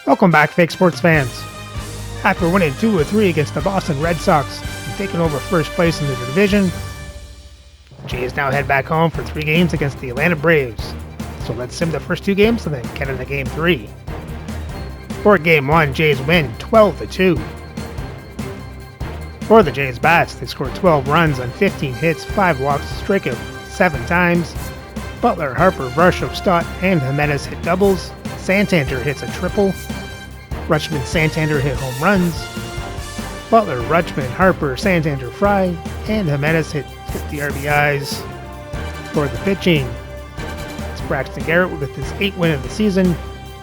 Welcome back, fake sports fans. After winning 2-3 against the Boston Red Sox and taking over first place in the division, the Jays now head back home for 3 games against the Atlanta Braves. So let's sim the first 2 games and then get into game 3. For game 1, Jays win 12-2. For the Jays bats, they scored 12 runs on 15 hits, 5 walks, strike out 7 times. Butler, Harper, Varsho, Stott, and Jimenez hit doubles. Santander hits a triple. Rutschman, Santander hit home runs. Butler, Rutschman, Harper, Santander, Fry, and Jimenez hit 50 RBIs. For the pitching, it's Braxton Garrett with his 8th win of the season,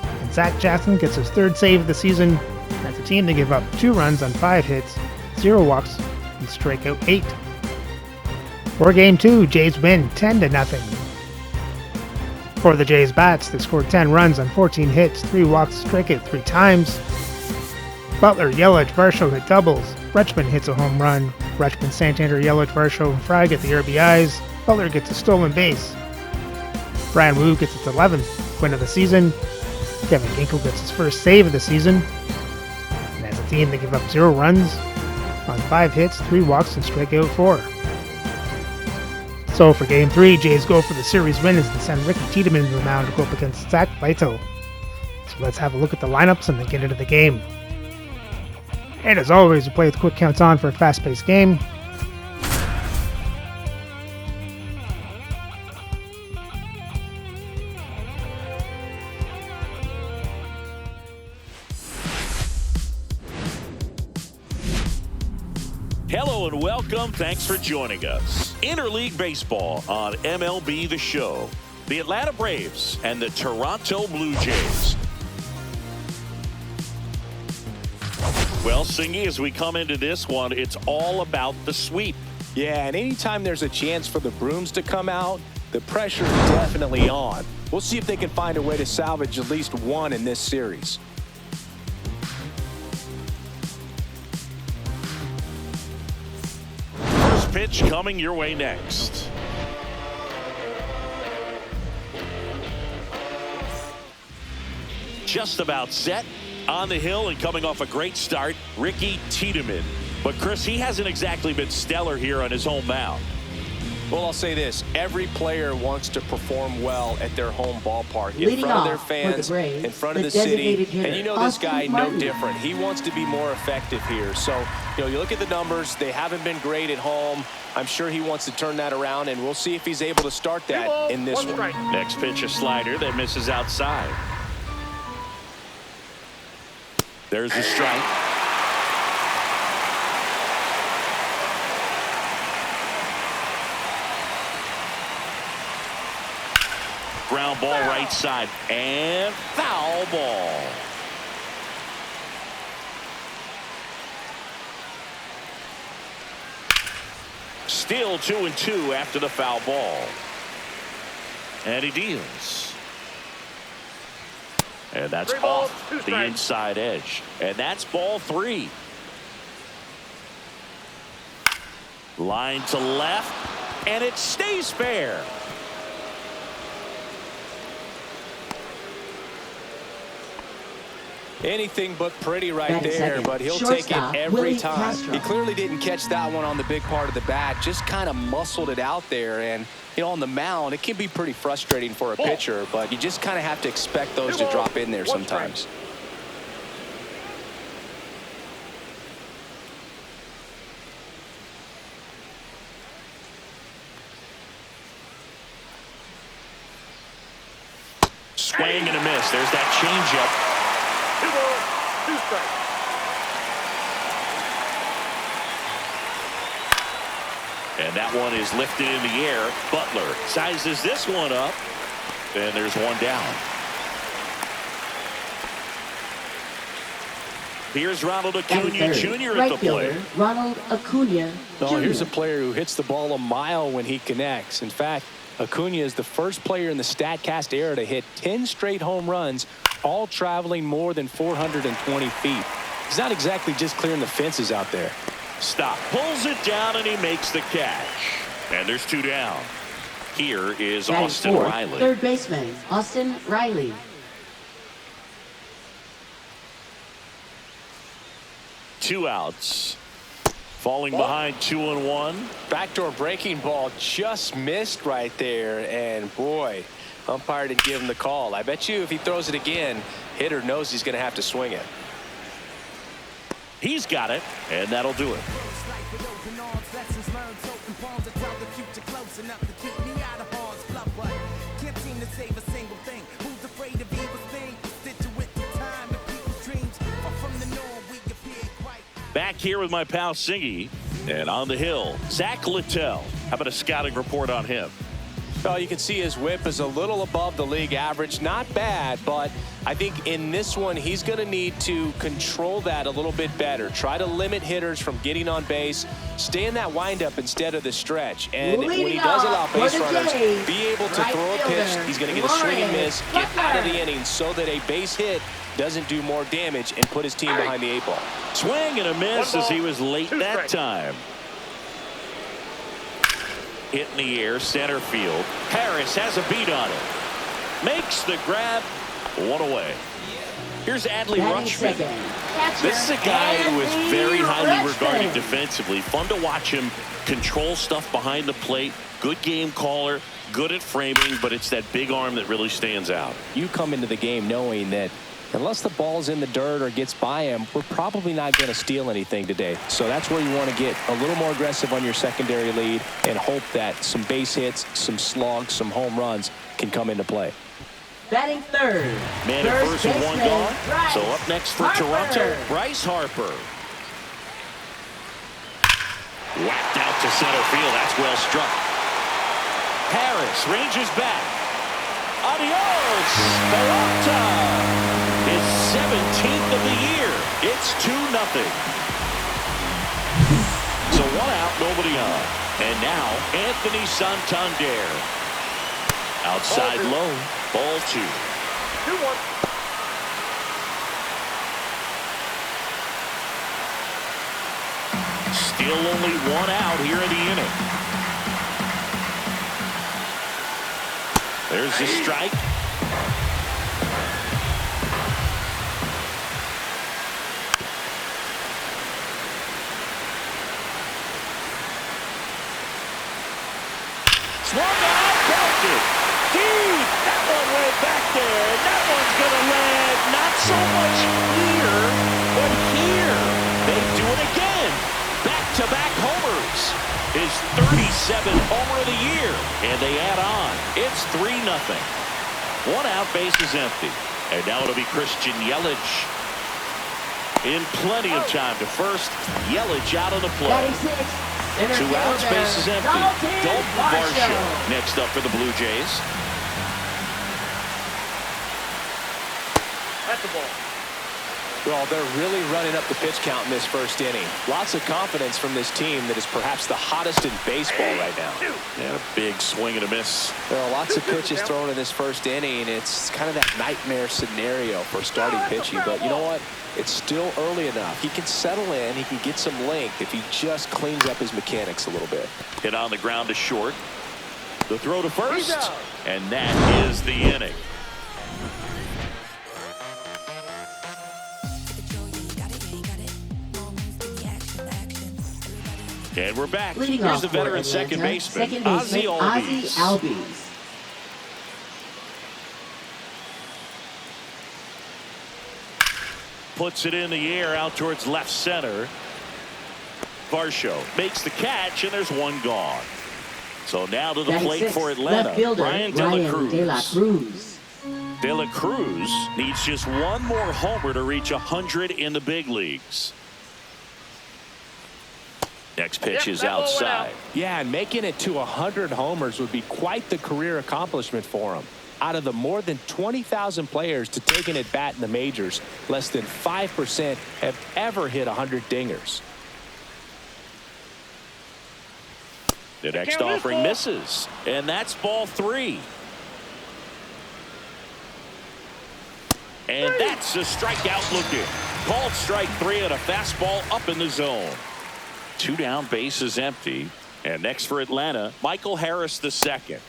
and Zach Jackson gets his 3rd save of the season. As a team, they give up 2 runs on 5 hits, 0 walks, and strike out 8. For game 2, Jays win 10-0. For the Jays bats, they scored 10 runs on 14 hits, 3 walks, strike out 3 times. Butler, Yelich, Varsho hit doubles. Rutschman hits a home run. Rutschman, Santander, Yelich, Varsho, and Fry get the RBIs. Butler gets a stolen base. Brian Wu gets his 11th win of the season. Kevin Ginkel gets his 1st save of the season. And as a team, they give up 0 runs on 5 hits, 3 walks, and strike out 4. So for game 3, Jays go for the series win as they send Ricky Tiedemann to the mound to go up against Zach Lighto. So let's have a look at the lineups and then get into the game. And as always, we play with quick counts on for a fast-paced game. Hello and welcome. Thanks for joining us. Interleague Baseball on MLB The Show. The Atlanta Braves and the Toronto Blue Jays. Well, Singy, as we come into this one, it's all about the sweep. Yeah, and anytime there's a chance for the brooms to come out, the pressure is definitely on. We'll see if they can find a way to salvage at least one in this series. Pitch coming your way next. Just about set on the hill and coming off a great start, Ricky Tiedemann. But Chris, he hasn't exactly been stellar here on his home mound. Well, I'll say this. Every player wants to perform well at their home ballpark, in front of their fans, in front of the city. And you know this guy, no different. He wants to be more effective here. So, you look at the numbers. They haven't been great at home. I'm sure he wants to turn that around, and we'll see if he's able to start that in this one. Next pitch, a slider that misses outside. There's a strike. Ground ball right side and foul ball. Still 2-2 after the foul ball. And he deals. And that's off the inside edge. And that's ball 3. Line to left. And it stays fair. Anything but pretty right there, but he'll take it every time. He clearly didn't catch that one on the big part of the bat, just kind of muscled it out there. And, on the mound, it can be pretty frustrating for a pitcher, but you just kind of have to expect those to drop in there sometimes. Swing and a miss. There's that changeup. And that one is lifted in the air. Butler sizes this one up. And there's one down. Here's Ronald Acuna Jr. at the plate. Ronald Acuna Jr. Oh, here's a player who hits the ball a mile when he connects. In fact, Acuna is the first player in the StatCast era to hit 10 straight home runs, all traveling more than 420 feet. He's not exactly just clearing the fences out there. Stop. Pulls it down and he makes the catch. And there's 2 down. Here is Austin Riley. Third baseman, Austin Riley. 2 outs. Falling behind 2-1. Backdoor breaking ball just missed right there. And boy, umpire didn't give him the call. I bet you if he throws it again, hitter knows he's going to have to swing it. He's got it, and that'll do it. Back here with my pal Singy, and on the hill, Zach Littell. How about a scouting report on him? Well, you can see his whip is a little above the league average. Not bad, but I think in this one, he's going to need to control that a little bit better. Try to limit hitters from getting on base. Stay in that windup instead of the stretch. And when he does allow base runners, be able to throw a pitch. He's going to get a swing and miss, get out of the inning so that a base hit doesn't do more damage and put his team behind the 8 ball. Swing and a miss as he was late that time. Hit in the air, center field. Harris has a beat on it. Makes the grab. 1 away. Here's Adley Rutschman. This is a guy who is very highly regarded defensively. Fun to watch him control stuff behind the plate. Good game caller. Good at framing, but it's that big arm that really stands out. You come into the game knowing that unless the ball's in the dirt or gets by him, we're probably not going to steal anything today. So that's where you want to get a little more aggressive on your secondary lead and hope that some base hits, some slugs, some home runs can come into play. Batting third. Man at first with 1 gone. So up next for Toronto, Bryce Harper. Whacked out to center field. That's well struck. Harris ranges back. Adios, Toronto. His 17th of the year. It's 2-0. So 1 out, nobody on. And now Anthony Santander. Outside low, ball 2. 2-1. Still only 1 out here in the inning. There's the strike. Swung out, belted. Deep. That one went back there. And that one's going to land not so much here, but here. They do it again. Back-to-back homers. His 37th homer of the year. And they add on. It's 3-0. 1 out, base is empty. And now it'll be Christian Yelich. In plenty of time to first. Yelich out on the play. 2 outs, base is empty. Dalton Varsho next up for the Blue Jays. That's the ball. Well, they're really running up the pitch count in this first inning. Lots of confidence from this team that is perhaps the hottest in baseball right now. And a big swing and a miss. There are lots of pitches thrown in this first inning. It's kind of that nightmare scenario for starting pitching. But you know what? It's still early enough. He can settle in. He can get some length if he just cleans up his mechanics a little bit. Hit on the ground to short. The throw to first. And that is the inning. And we're back. Here's the veteran second baseman, Ozzie Albies. Puts it in the air out towards left center. Varsho makes the catch, and there's 1 gone. So now to the plate for Atlanta, Ryan De La Cruz. De La Cruz needs just 1 more homer to reach 100 in the big leagues. Next pitch is outside. Yeah, and making it to 100 homers would be quite the career accomplishment for him. Out of the more than 20,000 players to take an at-bat in the majors, less than 5% have ever hit 100 dingers. The next offering misses, and that's ball 3. And that's a strikeout looking. Called strike 3 on a fastball up in the zone. 2 down, base is empty. And next for Atlanta, Michael Harris II.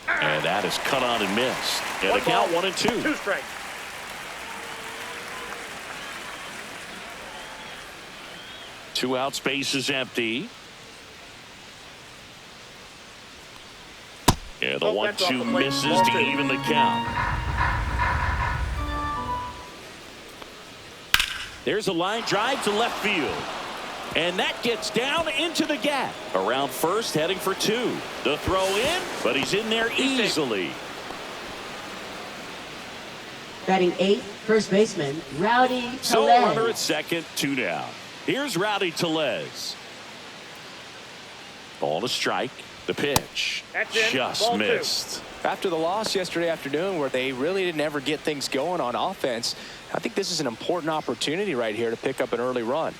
And that is cut on and missed. And a count 1-2. 2 strikes. 2 outs, base is empty. Yeah, the 1-2 misses to even the count. There's a line drive to left field. And that gets down into the gap. Around first, heading for 2. The throw in, but he's in there easily. Batting 8th, first baseman, Rowdy Tellez. So runner at second, 2 down. Here's Rowdy Tellez. Ball to strike. The pitch just missed. After the loss yesterday afternoon where they really didn't ever get things going on offense, I think this is an important opportunity right here to pick up an early run.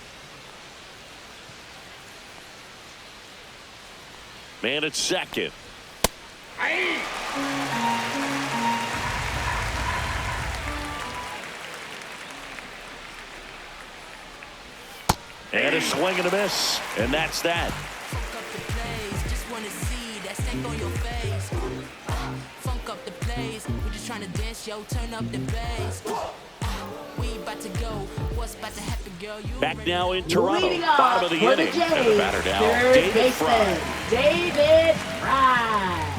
Man at second. And a swing and a miss. And that's that. Funk up the place. We're just trying to dance, yo. Turn up the bass. We about to go. What's about to happen, girl? Back now in Toronto. Bottom of the inning. And the batter now, third David baseman, Fry. David Fry.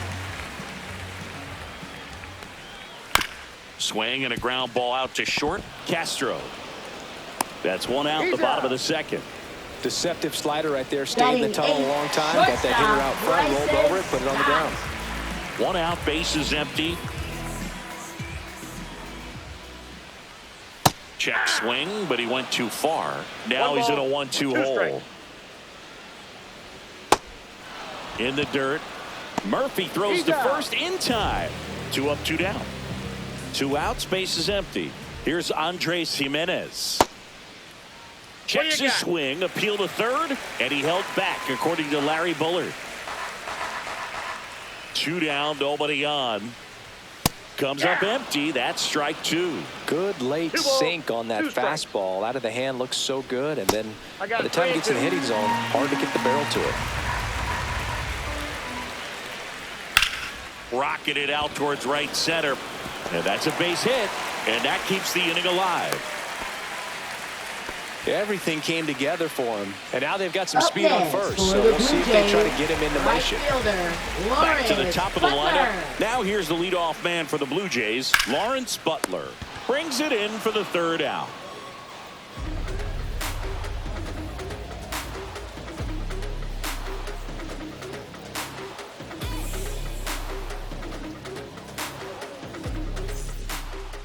Swing and a ground ball out to short. Castro. That's 1 out, the bottom of the second. Deceptive slider right there. Stayed in the tunnel a long time. Got that hitter out front, rolled over it, put it on the ground. 1 out, base is empty. Check swing, but he went too far. Now he's in a 1-2 hole. In the dirt. Murphy throws to first in time. 2 up, 2 down. 2 outs, base is empty. Here's Andres Jimenez. Checks his swing, appeal to third, and he held back, according to Larry Bullard. 2 down, nobody on. Comes up empty. That's strike 2. Good late sink on that fastball. Out of the hand, looks so good. And then by the time it gets in the hitting zone, hard to get the barrel to it. Rocketed out towards right center. And that's a base hit. And that keeps the inning alive. Everything came together for him. And now they've got some speed on first. So we'll see if they try to get him into motion. Back to the top of the lineup. Now here's the leadoff man for the Blue Jays, Lawrence Butler. Brings it in for the 3rd out.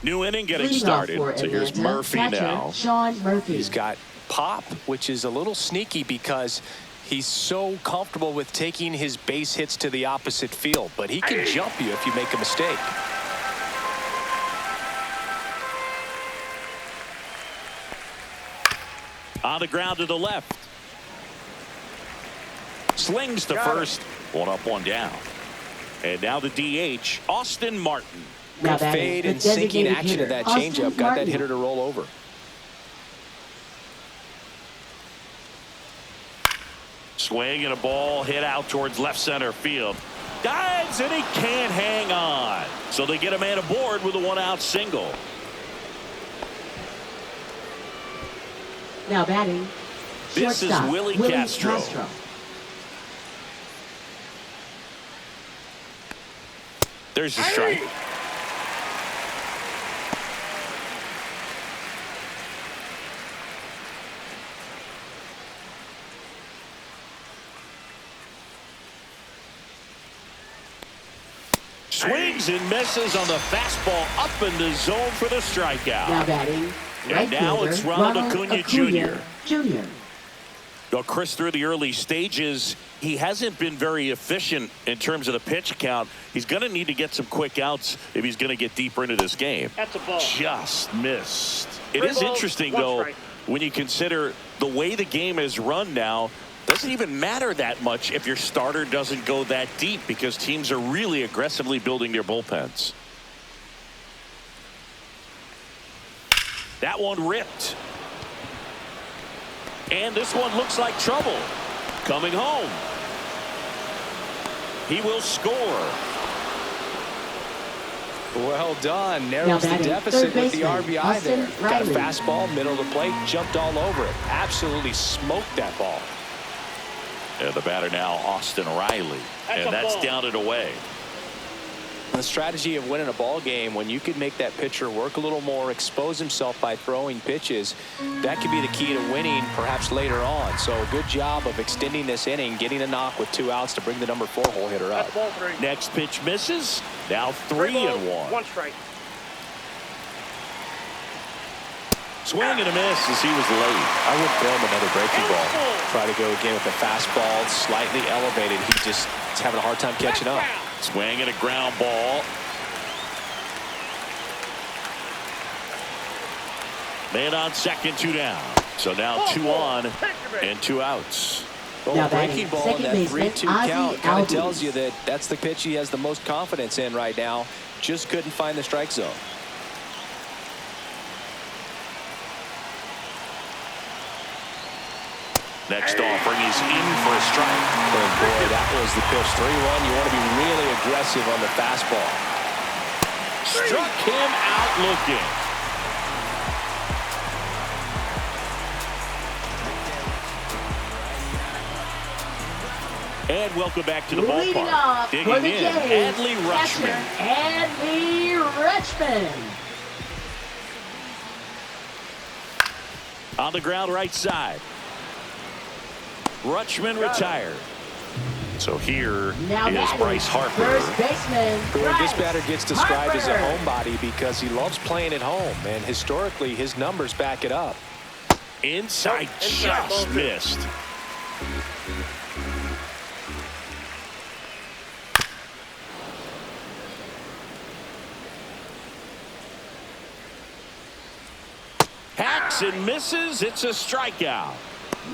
New inning getting started. So here's Murphy now. Sean Murphy. He's got pop, which is a little sneaky because he's so comfortable with taking his base hits to the opposite field. But he can jump you if you make a mistake. On the ground to the left. Slings to first. 1 up, 1 down. And now the DH, Austin Martin. Good fade and sinking action of that changeup got that hitter to roll over. Swing and a ball hit out towards left center field. Dives and he can't hang on. So they get a man aboard with a 1-out single. Now batting. This is Willie Castro. There's the strike. Swings and misses on the fastball up in the zone for the strikeout. Now batting. And now it's Ronald Acuna Jr. Well, Chris, through the early stages, he hasn't been very efficient in terms of the pitch count. He's going to need to get some quick outs if he's going to get deeper into this game. That's a ball. Just missed. It is interesting, though, when you consider the way the game is run now. Doesn't even matter that much if your starter doesn't go that deep because teams are really aggressively building their bullpens. That one ripped. And this one looks like trouble. Coming home. He will score. Well done. Narrows the deficit with the RBI there. Got a fastball, middle of the plate, jumped all over it. Absolutely smoked that ball. And the batter now, Austin Riley. And that's down and away. The strategy of winning a ball game, when you could make that pitcher work a little more, expose himself by throwing pitches, that could be the key to winning perhaps later on. So a good job of extending this inning, getting a knock with 2 outs to bring the number 4 hole hitter up. Next pitch misses. Now 3-1. 1 strike. Swing and a miss as he was late. I would throw him another breaking ball. Try to go again with the fastball, slightly elevated. He just is having a hard time catching up. Swing and a ground ball. Man on second, 2 down. So now 2 on and 2 outs. Well, a breaking ball in that 3-2 count kind of tells you that that's the pitch he has the most confidence in right now. Just couldn't find the strike zone. Next offering is in for a strike. And boy, that was the pitch. 3-1. You want to be really aggressive on the fastball. Struck him out looking. And welcome back to the ballpark. Digging in, Adley Rutschman. Adley Rutschman. On the ground right side. Rutschman retired. So here is Bryce Harper. First baseman. This batter gets described as a homebody because he loves playing at home, and historically his numbers back it up. Inside, just missed. Hacks and misses. It's a strikeout.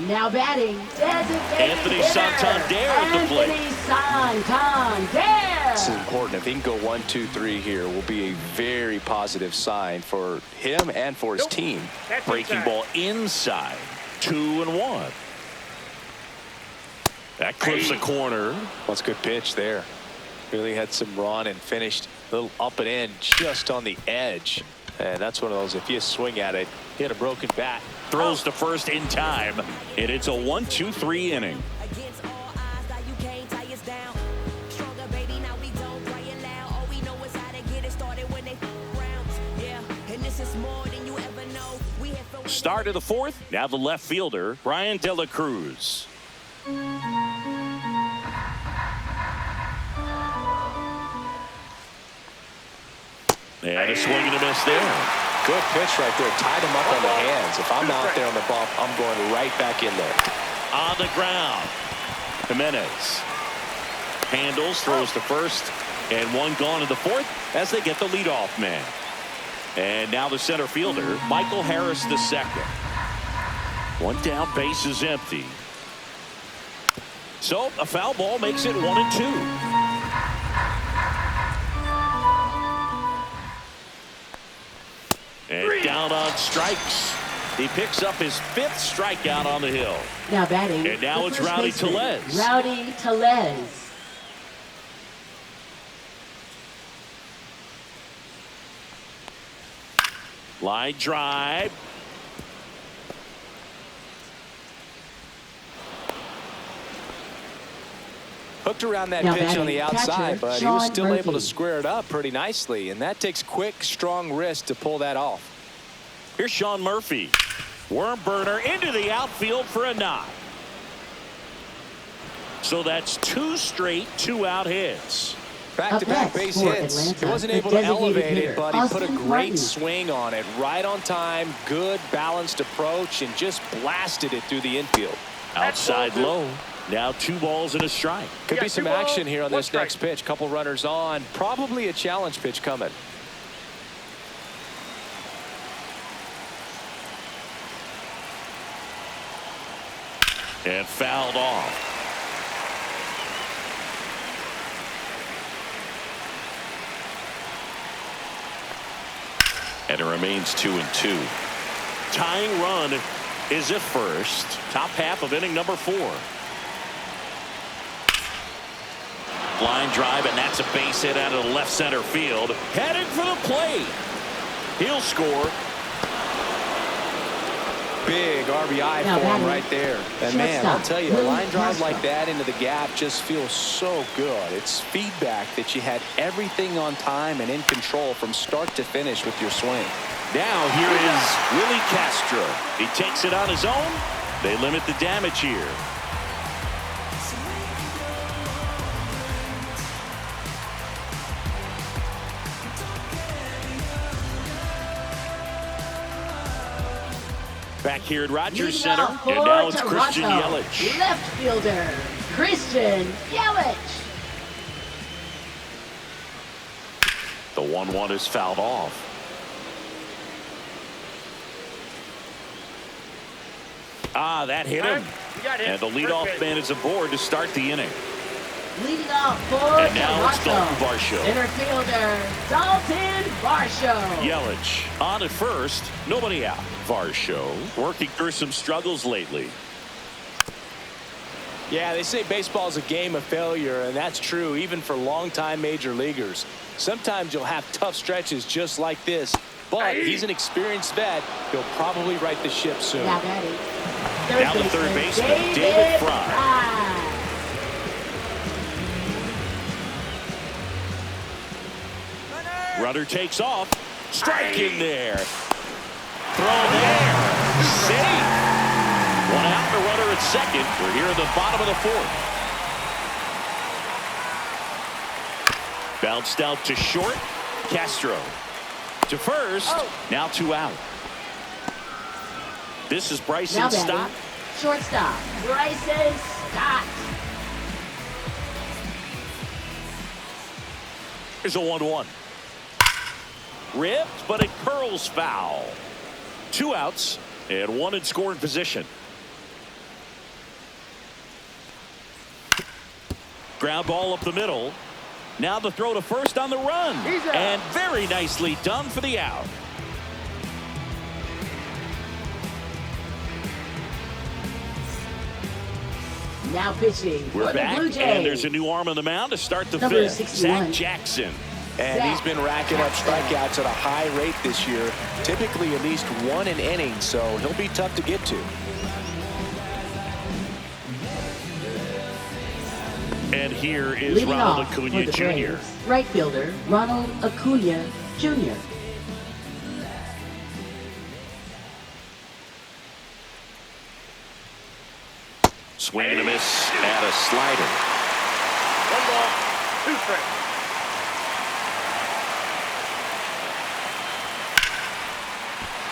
Now batting, Anthony Santander at the plate. Anthony Santander. This is important. If he can go 1, 2, 3 here, will be a very positive sign for him and for his team. Breaking ball inside. 2-1. That clips the corner. That's a good pitch there. Really had some run and finished a little up and in just on the edge. And that's one of those, if you swing at it, hit a broken bat. Throws to first in time, and it's a 1-2-3 inning. Against all odds, now you can't tie us down. Stronger, baby, now we don't cry it loud. All we know is how to get it started when they rounds. Yeah, and this is more than you ever know. We have for Start of the 4th. Now the left fielder, Brian De La Cruz. And a swing and a miss there. Good pitch right there. Tied him up on the hands. If I'm out there on the bump, I'm going right back in there. On the ground. Jimenez handles, throws to first, and 1 gone in the 4th as they get the leadoff man. And now the center fielder, Michael Harris II. 1 down, base is empty. So a foul ball makes it 1-2. And down on strikes. He picks up his 5th strikeout on the hill. Now batting. And now it's Rowdy Tellez. Rowdy Tellez. Line drive. Hooked around that Now pitch on the batting, outside, catcher, but he was Sean still able to Murphy. square it up pretty nicely. And that takes quick, strong wrist to pull that off. Here's Sean Murphy. Worm burner into the outfield for a knock. So that's 2 straight 2-out hits. Back-to-back base hits. He wasn't able to elevate it, but he put a great swing on it. Right on time, good balanced approach, and just blasted it through the infield. Outside low. Now 2 balls and a strike. Could be some action here on this next pitch. Couple runners on. Probably a challenge pitch coming. And fouled off. And it remains 2-2. Tying run is at first. Top half of inning number 4. Line drive, and that's a base hit out of the left center field. Headed for the plate. He'll score. Big RBI for him right there. And man, I'll tell you, a line drive like that into the gap just feels so good. It's feedback that you had everything on time and in control from start to finish with your swing. Now here is Willie Castro. He takes it on his own. They limit the damage here. Back here at Rogers Center, and now it's Christian Yelich. Left fielder, Christian Yelich. The 1-1 is fouled off. Ah, that hit him. And the leadoff man is aboard to start the inning. Leading off for and now it's Dalton Varsho. Center fielder, Dalton Varsho. Yelich on at first, nobody out. Varsho working through some struggles lately. Yeah, they say baseball is a game of failure, and that's true even for longtime major leaguers. Sometimes you'll have tough stretches just like this, but he's an experienced vet. He'll probably right the ship soon. Now the third baseman, David Fry. Runner takes off. Strike in there. Throw there. Safe. One out, the runner at second. We're here at the bottom of the fourth. Bounced out to short. Castro to first. Now 2 out. This is Bryson Stott. Shortstop, Bryson Stott. Here's a 1-1. Ripped, but it curls foul. 2 outs and 1 in scoring position. Ground ball up the middle. Now the throw to first on the run. And very nicely done for the out. Now pitching. We're back, and there's a new arm on the mound to start the fifth. Zach Jackson. And he's been racking up strikeouts at a high rate this year, typically at least 1 an inning, so he'll be tough to get to. And here is Ronald Acuna Jr. Right fielder, Ronald Acuna Jr. Swing and a miss at a slider. 1 ball, 2 strikes.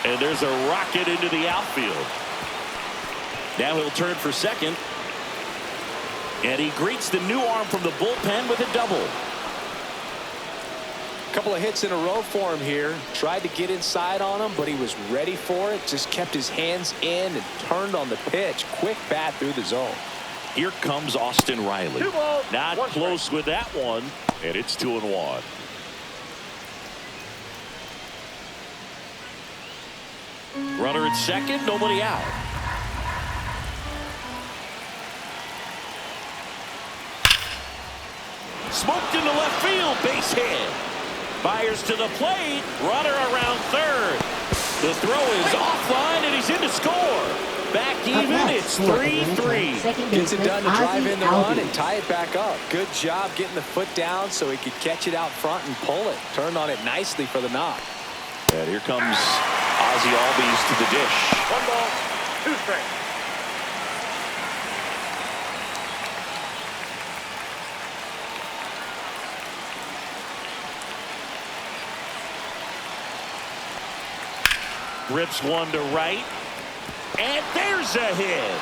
And there's a rocket into the outfield. Now he'll turn for second. And he greets the new arm from the bullpen with a double. A couple of hits in a row for him here. Tried to get inside on him, but he was ready for it. Just kept his hands in and turned on the pitch. Quick bat through the zone. Here comes Austin Riley. 2 balls, Not 1 close strike. with that one. And it's 2-1. Runner at second, nobody out. Smoked into left field, base hit. Fires to the plate, runner around third. The throw is offline, and he's in to score. Back even, it's 3-3. Gets it done to drive in the run and tie it back up. Good job getting the foot down so he could catch it out front and pull it. Turned on it nicely for the knock. And here comes Ozzie Albies to the dish. 1 ball, 2 strikes. Rips one to right. And there's a hit.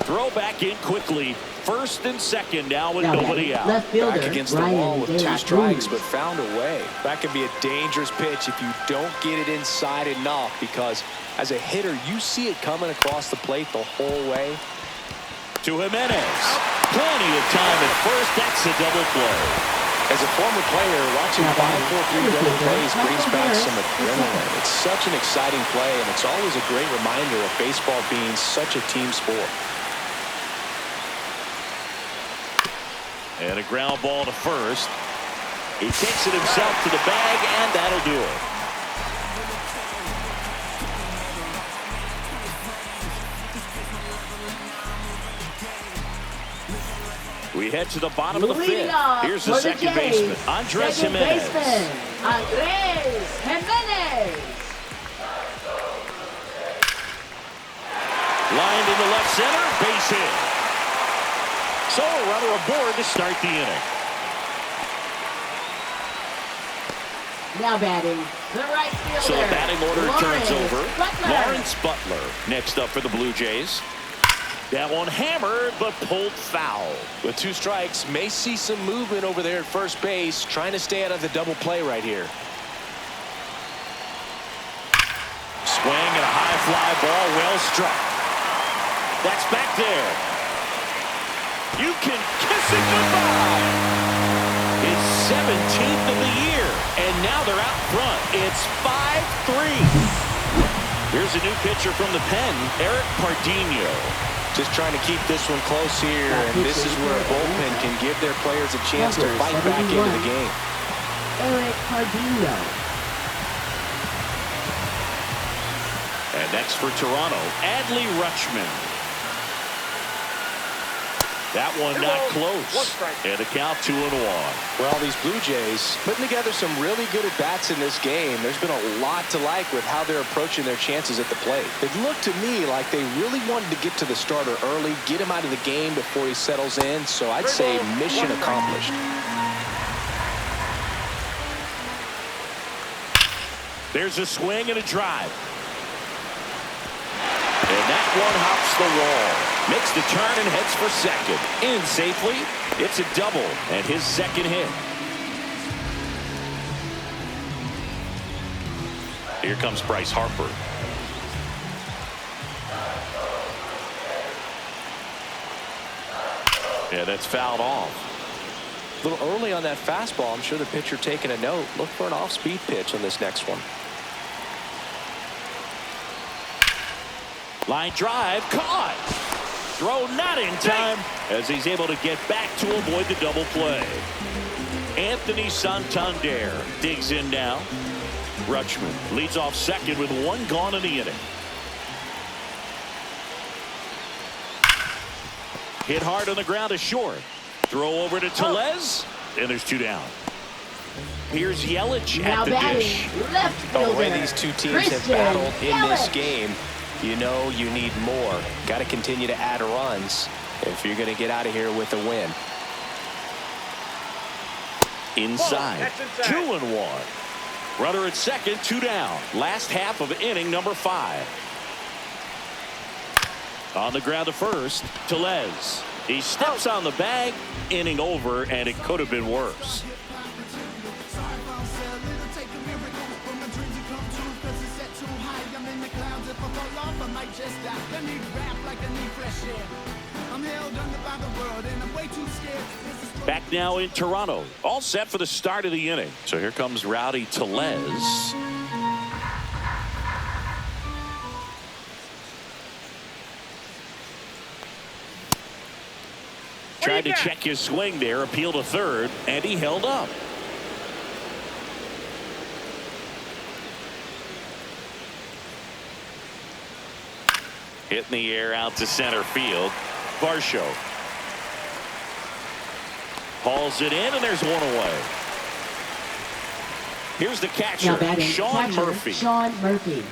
Throw back in quickly. First and second now with nobody out. Left fielder, Back against the wall with 2 strikes, but found a way. That can be a dangerous pitch if you don't get it inside enough, because as a hitter, you see it coming across the plate the whole way. To Jimenez. Plenty of time at first. That's a double play. As a former player, watching 5-4-3 double plays brings back some adrenaline. It's such an exciting play, and it's always a great reminder of baseball being such a team sport. And a ground ball to first. He takes it himself to the bag, and that'll do it. We head to the bottom of the fifth. Here's the second baseman, Andres Jimenez. Lined in the left center, base hit. So a runner aboard to start the inning. Now batting, the right fielder. So the batting order turns over. Butler. Lawrence Butler next up for the Blue Jays. That one hammered, but pulled foul. With 2 strikes, may see some movement over there at first base, trying to stay out of the double play right here. Swing and a high fly ball, well struck. That's back there. You can kiss it goodbye. It's 17th of the year, and now they're out front. It's 5-3. Here's a new pitcher from the pen, Eric Pardinho. Just trying to keep this one close here, and this is where a bullpen can give their players a chance to fight back into the game. Eric Pardinho. And next for Toronto, Adley Rutschman. That one not close. And a count 2-1. Well, these Blue Jays putting together some really good at-bats in this game. There's been a lot to like with how they're approaching their chances at the plate. It looked to me like they really wanted to get to the starter early, get him out of the game before he settles in. So I'd say mission accomplished. There's a swing and a drive. And that one hops the wall. Makes the turn and heads for second. In safely. It's a double and his second hit. Here comes Bryce Harper. Yeah, that's fouled off. A little early on that fastball. I'm sure the pitcher taking a note. Look for an off-speed pitch on this next one. Line drive, caught. Throw not in time as he's able to get back to avoid the double play. Anthony Santander digs in now. Rutschman leads off second with 1 gone in the inning. Hit hard on the ground to short. Throw over to Tellez, and there's 2 down. Here's Yelich at the dish. The way these two teams have battled in this game, you know you need more. Got to continue to add runs if you're going to get out of here with a win. Inside. 2-1. Runner at second, 2 down. Last half of inning number 5. On the ground to first, Tellez. He steps on the bag. Inning over, and it could have been worse. Back now in Toronto, all set for the start of the inning. So here comes Rowdy Tellez. Tried to check his swing there, appeal to third, and he held up. Hit in the air out to center field. Varsho hauls it in, and there's 1 away. Here's the catcher, Sean Murphy.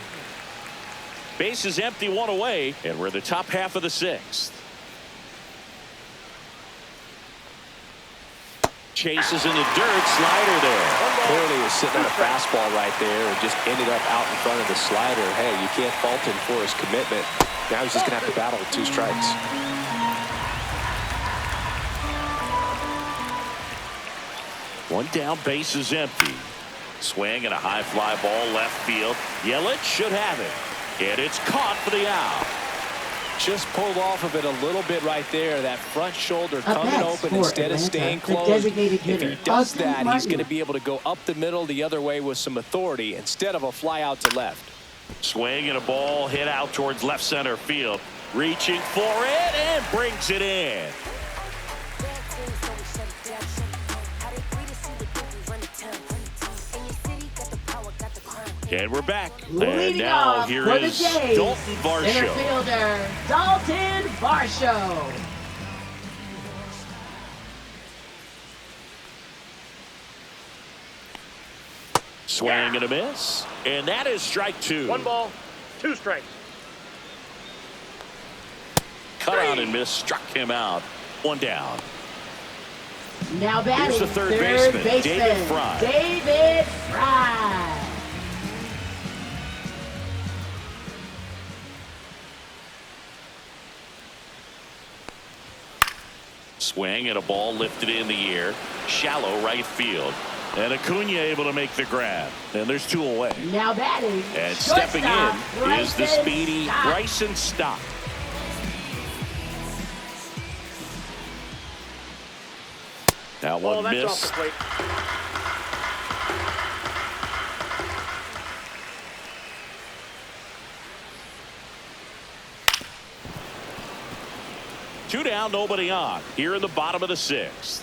Base is empty, 1 away, and we're the top half of the 6th. Chases in the dirt, slider there. Clearly was sitting on a fastball right there and just ended up out in front of the slider. Hey, you can't fault him for his commitment. Now he's just going to have to battle with 2 strikes. One down, base is empty. Swing and a high fly ball left field. Yelich should have it. And it's caught for the out. Just pulled off of it a little bit right there. That front shoulder coming open instead of staying closed. If he does that, he's going to be able to go up the middle the other way with some authority instead of a fly out to left. Swing and a ball hit out towards left center field. Reaching for it and brings it in. And we're back. And Leading now off here for the is Jays, Dalton Varsho. center fielder, Dalton Varsho. Swing and a miss. And that is strike 2. 1 ball, 2 strikes. Cut out and miss. Struck him out. 1 down. Now batting, Here's the third baseman, David Fry. David Fry. Swing and a ball lifted in the air. Shallow right field. And Acuna able to make the grab. And there's 2 away. Now batting, And stepping in is the speedy Bryson Stott. That one That's off missed. the plate. Two down, nobody on. Here in the bottom of the 6th.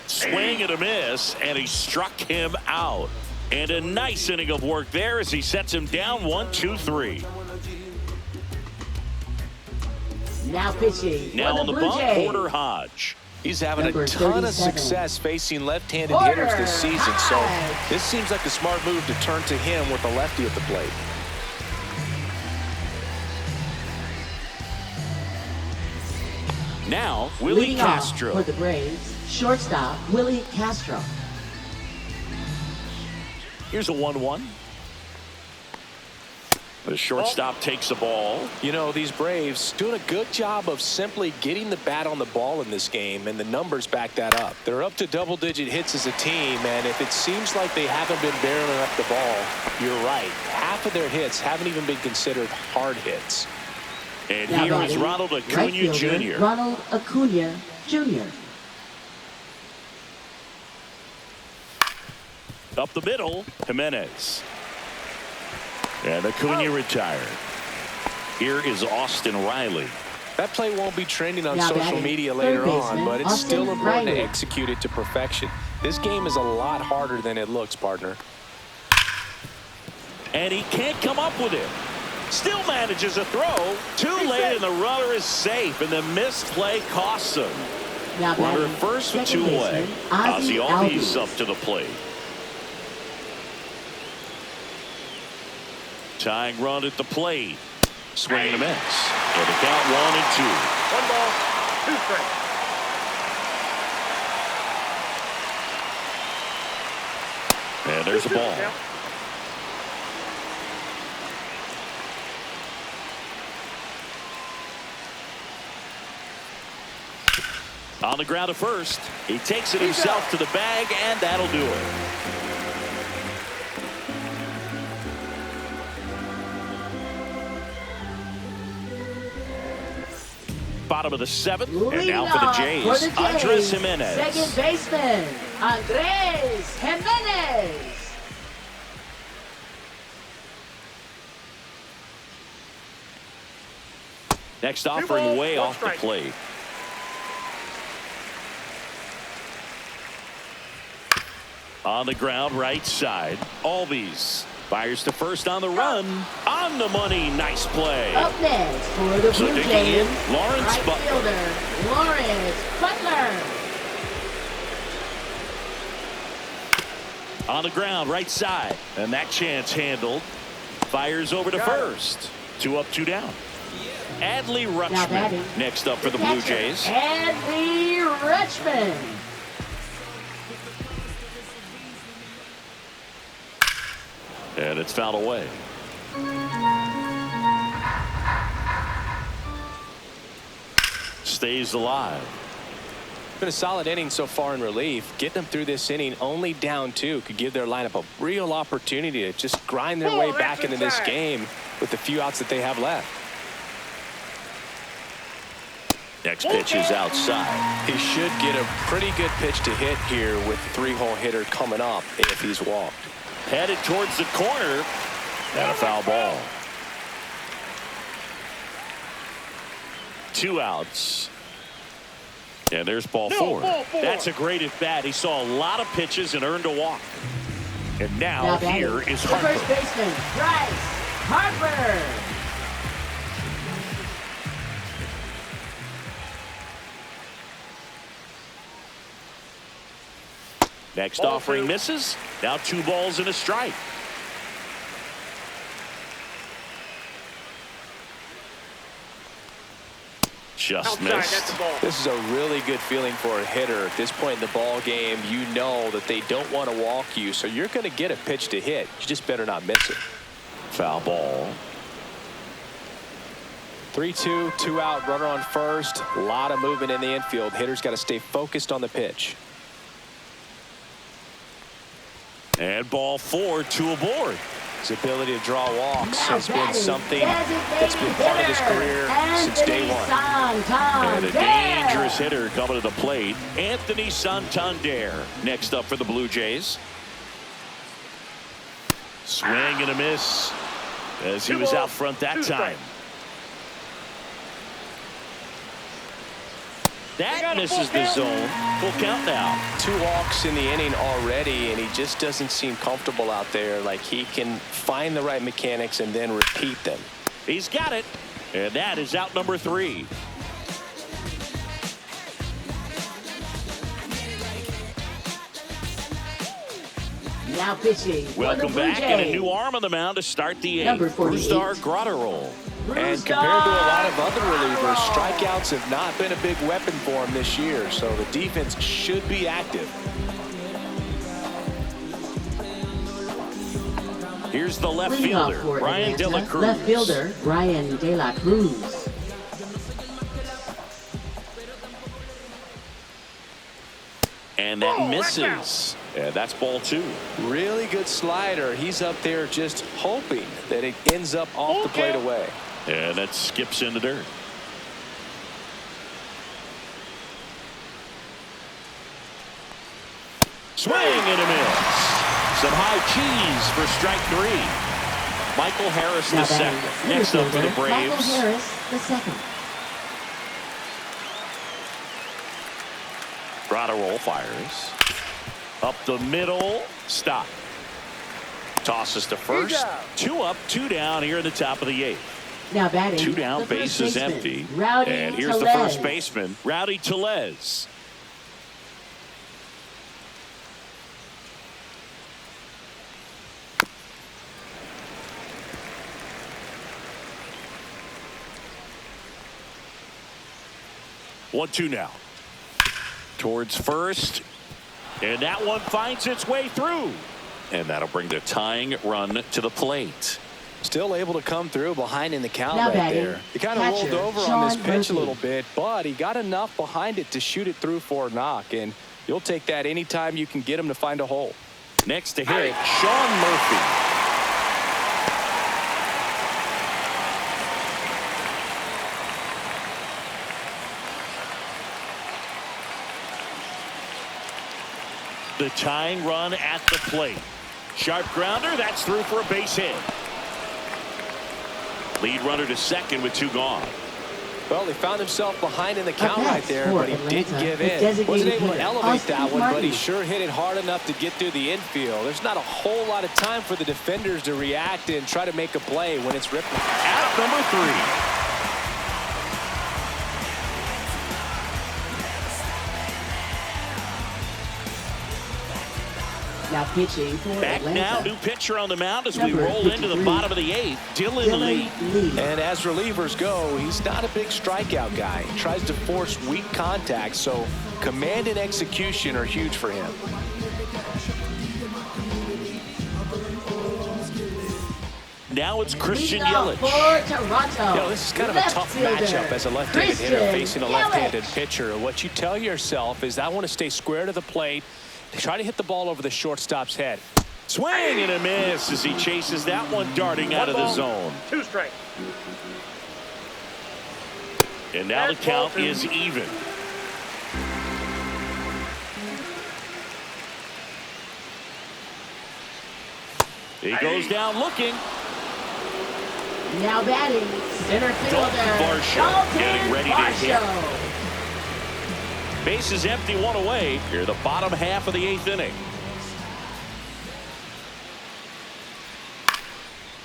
Swing and a miss, and he struck him out. And a nice inning of work there as he sets him down 1-2-3. Now pitching. Now for on the Blue bump, Jays. Porter Hodge. He's having Number a ton of 37. success facing left-handed Porter hitters this season, so Hodge. this seems like a smart move to turn to him with a lefty at the plate. Now, Willie Leading off Castro. for the Braves, shortstop Willie Castro. Here's a 1-1. The shortstop takes the ball. You know, these Braves doing a good job of simply getting the bat on the ball in this game, and the numbers back that up. They're up to double-digit hits as a team, and if it seems like they haven't been barreling up the ball, you're right. Half of their hits haven't even been considered hard hits. And Now here is batting, Ronald right Acuna fielder, Jr. Ronald Acuna Jr. Up the middle, Jimenez. And Acuna retired. Here is Austin Riley. That play won't be trending on Now social batting, media third later on, baseman, but it's Austin still important Riley. to execute it to perfection. This game is a lot harder than it looks, partner. And he can't come up with it. Still manages a throw. Too late, and the runner is safe, and the missed play costs him. Now Runner batting, at first with second 2 away. baseman, Ozzie Albies Albies. up to the plate. Tying run at the plate. Swing and a miss. And the count 1-2. 1 ball, 2 strikes. And there's a ball. Count. On the ground at first. He takes it himself to the bag, and that'll do it. Bottom of the 7th, and Leading now for the off Jays, for the Andres Jays, Jimenez. second baseman, Andres Jimenez. Next 2 offering balls, way 1 off the strike. plate. On the ground, right side. Albies fires to first on the run. On the money, nice play. Up next for the So Blue digging Jays, in, Lawrence right Butler. fielder, Lawrence Butler. On the ground, right side. And that chance handled. Fires over to first. 2 up, 2 down. Adley Now batting, Rutschman next up for the Blue Jays. Adley Rutschman. And it's fouled away. Stays alive. Been a solid inning so far in relief. Getting them through this inning only down 2 could give their lineup a real opportunity to just grind their way back into this game with the few outs that they have left. Next pitch is outside. He should get a pretty good pitch to hit here with the 3-hole hitter coming up if he's walked. Headed towards the corner. And a foul ball. 2 outs. And there's ball 4. That's a great at bat. He saw a lot of pitches and earned a walk. And now here is Harper. First baseman, Bryce Harper. Next offering misses. Now 2 balls and a strike. Just missed. This is a really good feeling for a hitter. At this point in the ball game, you know that they don't want to walk you, so you're going to get a pitch to hit. You just better not miss it. Foul ball. 3-2, 2 out, runner on first. A lot of movement in the infield. Hitter's got to stay focused on the pitch. And ball 4, 2 aboard. His ability to draw walks has been something that's been part of his career since day one. And a dangerous hitter coming to the plate, Anthony Santander. Next up for the Blue Jays. Swing and a miss as he was out front that time. That misses the zone. Full count now. 2 walks in the inning already, and he just doesn't seem comfortable out there. Like he can find the right mechanics and then repeat them. He's got it. And that is out number 3. Now pitching. Welcome back, and a new arm on the mound to start the 8th. Brusdar Grotterol. And compared to a lot of other relievers, strikeouts have not been a big weapon for him this year, so the defense should be active. Here's the left fielder, Brian De La Cruz. Left fielder, Brian De La Cruz. And that misses. Yeah, that's ball 2. Really good slider. He's up there just hoping that it ends up off the plate away. And that skips in the dirt. Swing and a miss. Some high cheese for strike 3. Michael Harris the second. Next up for the Braves. Michael Harris the second. Grotterol fires. Up the middle. Stop. Tosses to first. 2 up, 2 down here in the top of the 8th. Now batting. 2 down, base is empty. Rowdy and here's Tellez. the first baseman, Rowdy Tellez. One, 2 now. Towards first. And that one finds its way through. And that'll bring the tying run to the plate. Still able to come through behind in the count now right there. He kind of rolled over on this pitch a little bit, but he got enough behind it to shoot it through for a knock. And you'll take that anytime you can get him to find a hole. Next to hit, Sean Murphy. The tying run at the plate. Sharp grounder, that's through for a base hit. Lead runner to second with 2 gone. Well, he found himself behind in the count right there, but he didn't give in. Wasn't able to elevate that one, but he sure hit it hard enough to get through the infield. There's not a whole lot of time for the defenders to react and try to make a play when it's ripping. Out number 3. Now pitching for Back Atlanta. now, new pitcher on the mound as we roll into the bottom of the 8th. Dylan Lee. And as relievers go, he's not a big strikeout guy. He tries to force weak contact, so command and execution are huge for him. Now it's Christian Yelich. Yelich. For Toronto. You know, this is kind of a tough matchup as a left-handed hitter facing a left-handed pitcher. What you tell yourself is, I want to stay square to the plate. Try to hit the ball over the shortstop's head. Swing and a miss as he chases that one darting out of the zone. 2 strikes. And now the count is even. He goes down looking. Now batting, center fielder, Varsho getting ready to hit. Varsho. Bases empty, one away. Here, the bottom half of the 8th inning.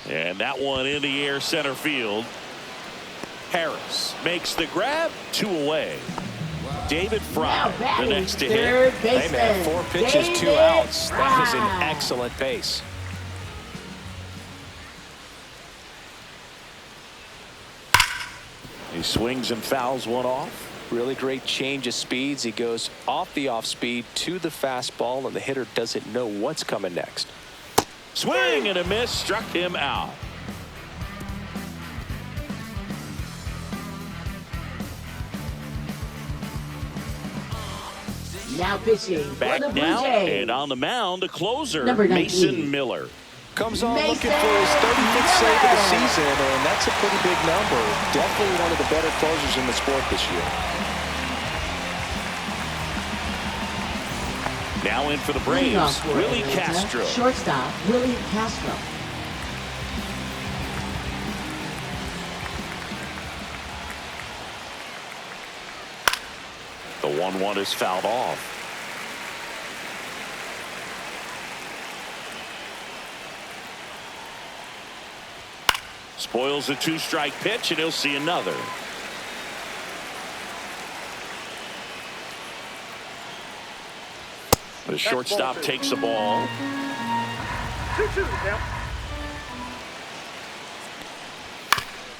And that one in the air, center field. Harris makes the grab, 2 away. David Fry, the next to hit. Hey, man, 4 pitches, 2 outs. That is an excellent pace. He swings and fouls one off. Really great change of speeds. He goes off the off speed to the fastball, and the hitter doesn't know what's coming next. Swing and a miss, struck him out. Now pitching Back for the Blue now, Jays. and on the mound, the closer, Number 19. Mason Miller. Comes on looking for his 35th save of the season, and that's a pretty big number. Definitely one of the better closers in the sport this year. Now in for the Braves, Willie Castro. Shortstop, Willie Castro. The 1-1 is fouled off. Spoils a 2-strike pitch, and he'll see another. The shortstop takes the ball. 2-2 now.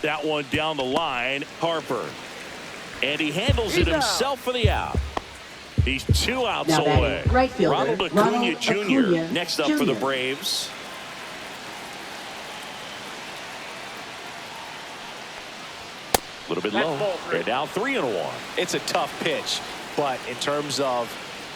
That one down the line, Harper. And he handles it himself for the out. He's 2 outs Now away. right fielder, Ronald Acuna Jr. next up for the Braves. A little bit low. They're down 3-1. It's a tough pitch, but in terms of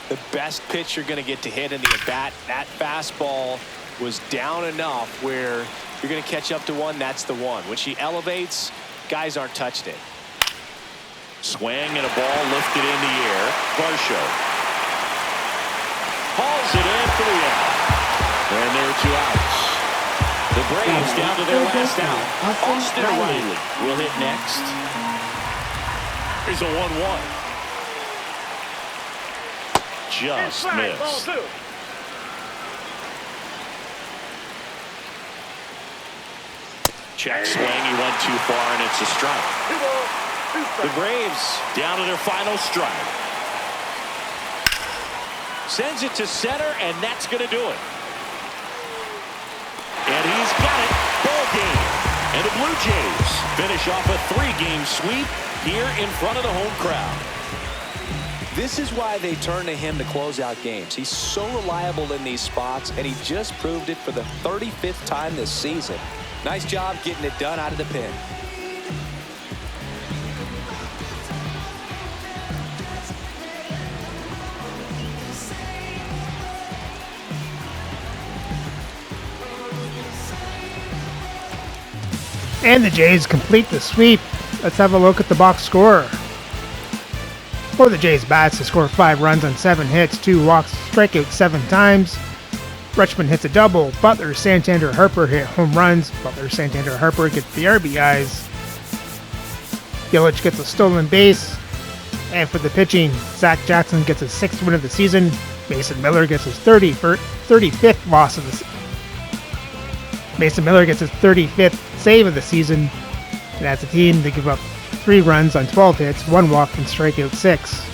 the best pitch you're going to get to hit in the at-bat, that fastball was down enough where you're going to catch up to one. That's the one. When she elevates, guys aren't touching it. Swing and a ball lifted in the air. Varsho hauls it in for the out. And there are 2 outs. The Braves down to their last out. Austin Riley will hit next. Here's a 1-1. Just missed. Ball 2. Check swing. He went too far, and it's a strike. 2 balls, 2 strikes. The Braves down to their final strike. Sends it to center, and that's going to do it. And he's got it. Ball game. And the Blue Jays finish off a 3-game sweep here in front of the home crowd. This is why they turn to him to close out games. He's so reliable in these spots, and he just proved it for the 35th time this season. Nice job getting it done out of the pen. And the Jays complete the sweep. Let's have a look at the box score. For the Jays bats, they score 5 runs on 7 hits, 2 walks, strike out 7 times. Rutschman hits a double. Butler, Santander, Harper hit home runs. Butler, Santander, Harper gets the RBIs. Yelich gets a stolen base. And for the pitching, Zach Jackson gets his 6th win of the season. Mason Miller gets his 35th loss of the season. Mason Miller gets his 35th save of the season. And as a team, they give up 3 runs on 12 hits, 1 walk, and strike out 6.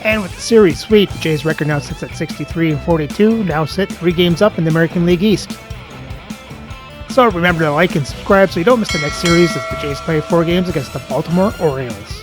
And with the series sweep, the Jays' record now sits at 63-42, now sit 3 games up in the American League East. So remember to like and subscribe so you don't miss the next series as the Jays play 4 games against the Baltimore Orioles.